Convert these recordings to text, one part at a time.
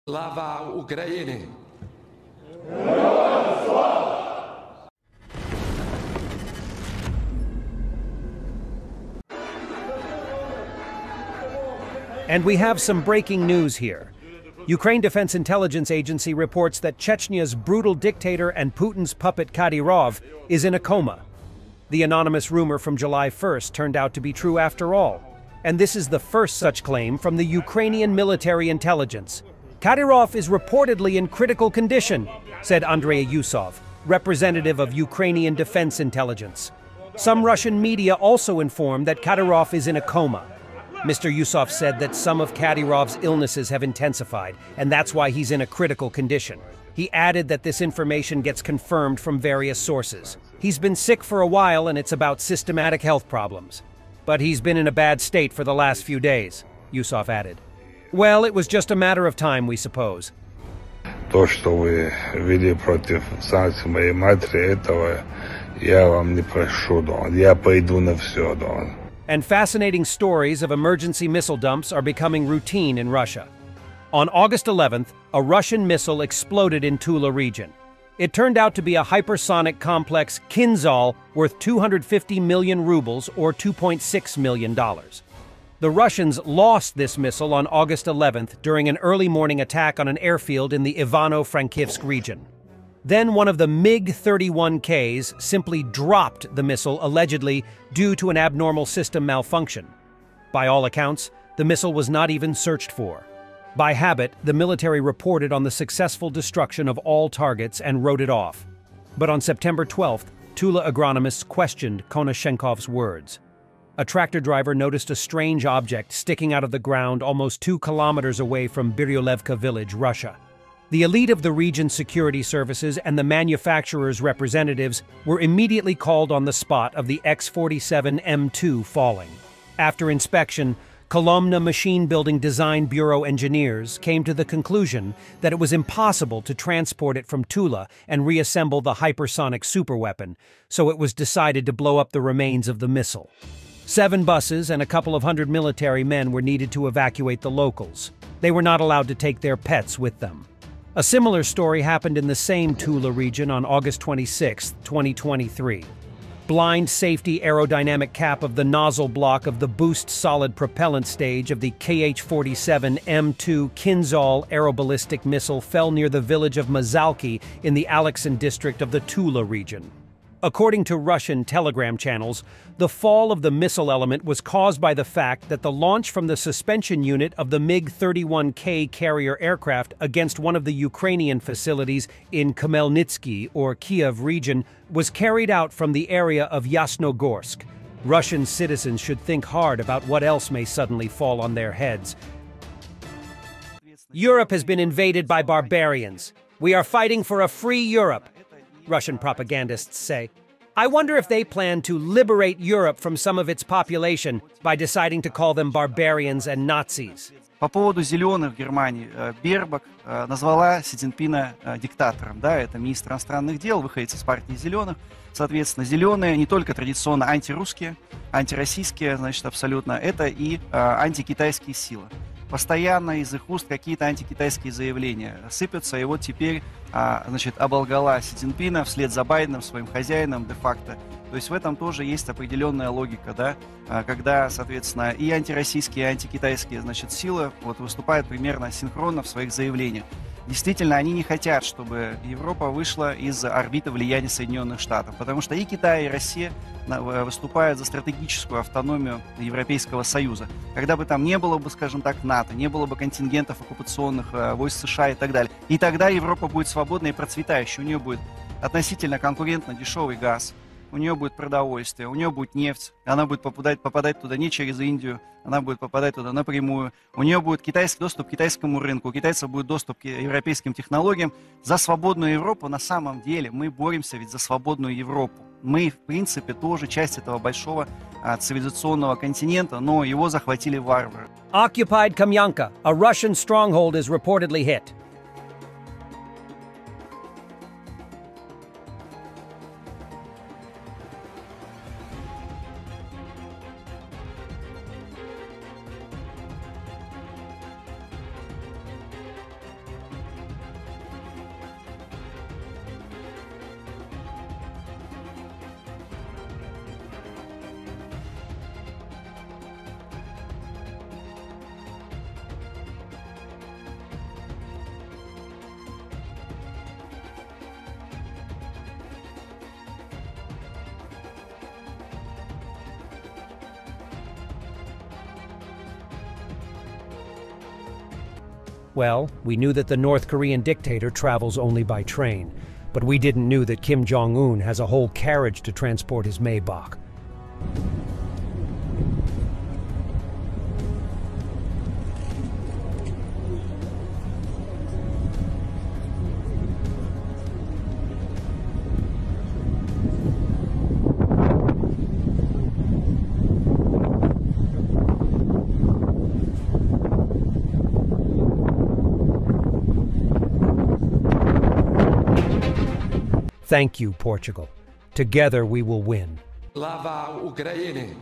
Slava Ukraini! And we have some breaking news here. Ukraine Defense Intelligence Agency reports that Chechnya's brutal dictator and Putin's puppet Kadyrov is in a coma. The anonymous rumor from July 1st turned out to be true after all. And this is the first such claim from the Ukrainian military intelligence. Kadyrov is reportedly in critical condition, said Andrei Yusov, representative of Ukrainian Defense Intelligence. Some Russian media also informed that Kadyrov is in a coma. Mr. Yusov said that some of Kadyrov's illnesses have intensified, and that's why he's in a critical condition. He added that this information gets confirmed from various sources. He's been sick for a while, and it's about systematic health problems. But he's been in a bad state for the last few days, Yusov added. Well, it was just a matter of time, we suppose. То, что вы вели против санкций моей матери, этого я вам не прощу, Дон. Я пойду на все, Дон. And fascinating stories of emergency missile dumps are becoming routine in Russia. On August 11th, a Russian missile exploded in Tula region. It turned out to be a hypersonic complex Kinzhal worth 250 million rubles or $2.6 million. The Russians lost this missile on August 11th during an early morning attack on an airfield in the Ivano-Frankivsk region. Then one of the MiG-31Ks simply dropped the missile allegedly due to an abnormal system malfunction. By all accounts, the missile was not even searched for. By habit, the military reported on the successful destruction of all targets and wrote it off. But on September 12th, Tula agronomists questioned Konashenkov's words. A tractor driver noticed a strange object sticking out of the ground almost 2 kilometers away from Biryolevka village, Russia. The elite of the region's security services and the manufacturer's representatives were immediately called on the spot of the X-47 M2 falling. After inspection, Kolomna Machine Building Design Bureau engineers came to the conclusion that it was impossible to transport it from Tula and reassemble the hypersonic superweapon, so it was decided to blow up the remains of the missile. 7 buses and a couple of hundred military men were needed to evacuate the locals. They were not allowed to take their pets with them. A similar story happened in the same Tula region on August 26, 2023. Blind safety aerodynamic cap of the nozzle block of the boost solid propellant stage of the Kh-47 M2 Kinzhal aeroballistic missile fell near the village of Mazalki in the Alexin district of the Tula region. According to Russian telegram channels, the fall of the missile element was caused by the fact that the launch from the suspension unit of the MiG-31K carrier aircraft against one of the Ukrainian facilities in Khmelnytsky or Kiev region was carried out from the area of Yasnogorsk. Russian citizens should think hard about what else may suddenly fall on their heads. Europe has been invaded by barbarians. We are fighting for a free Europe, Russian propagandists say. I wonder if they plan to liberate Europe from some of its population by deciding to call them barbarians and Nazis. По поводу зеленых в Германии, Бербак назвала Си Цзиньпина диктатором. Да, это министр иностранных дел, выходит из партии зеленых. Соответственно, зеленые не только традиционно антирусские, антироссийские, значит, абсолютно, это и антикитайские силы. Постоянно из их уст какие-то антикитайские заявления сыпятся, и вот теперь, значит, оболгала Си Цзиньпина вслед за Байденом, своим хозяином де-факто. То есть в этом тоже есть определенная логика, да, когда, соответственно, и антироссийские, и антикитайские, значит, силы вот выступают примерно синхронно в своих заявлениях. Действительно, они не хотят, чтобы Европа вышла из орбиты влияния Соединенных Штатов, потому что и Китай, и Россия выступают за стратегическую автономию Европейского Союза. Когда бы там не было бы, скажем так, НАТО, не было бы контингентов оккупационных войск США и так далее, и тогда Европа будет свободной и процветающей, у нее будет относительно конкурентно дешевый газ, у нее будет продовольствие, у нее будет нефть, она будет попадать туда не через Индию, она будет попадать туда напрямую, у нее будет доступ к китайскому рынку, у китайцев будет доступ к европейским технологиям. За свободную Европу на самом деле мы боремся ведь за свободную Европу. Мы, в принципе, тоже часть этого большого цивилизационного континента, но его захватили варвары. Occupied Kamyanka, a Russian stronghold, is reportedly hit. Well, we knew that the North Korean dictator travels only by train, but we didn't know that Kim Jong-un has a whole carriage to transport his Maybach. Thank you, Portugal. Together we will win. Slava Ukraini!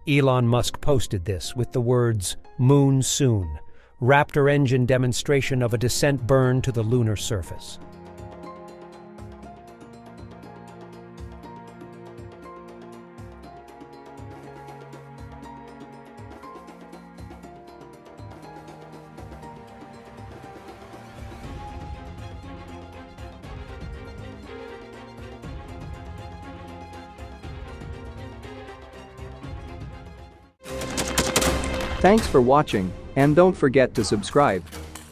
Elon Musk posted this with the words, "Moon soon. Raptor engine demonstration of a descent burn to the lunar surface." Thanks for watching, and don't forget to subscribe.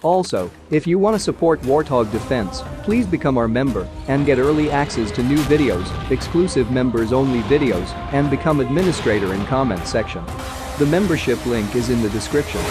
Also, if you want to support Warthog Defense, please become our member and get early access to new videos, exclusive members-only videos, and become administrator in comment section. The membership link is in the description.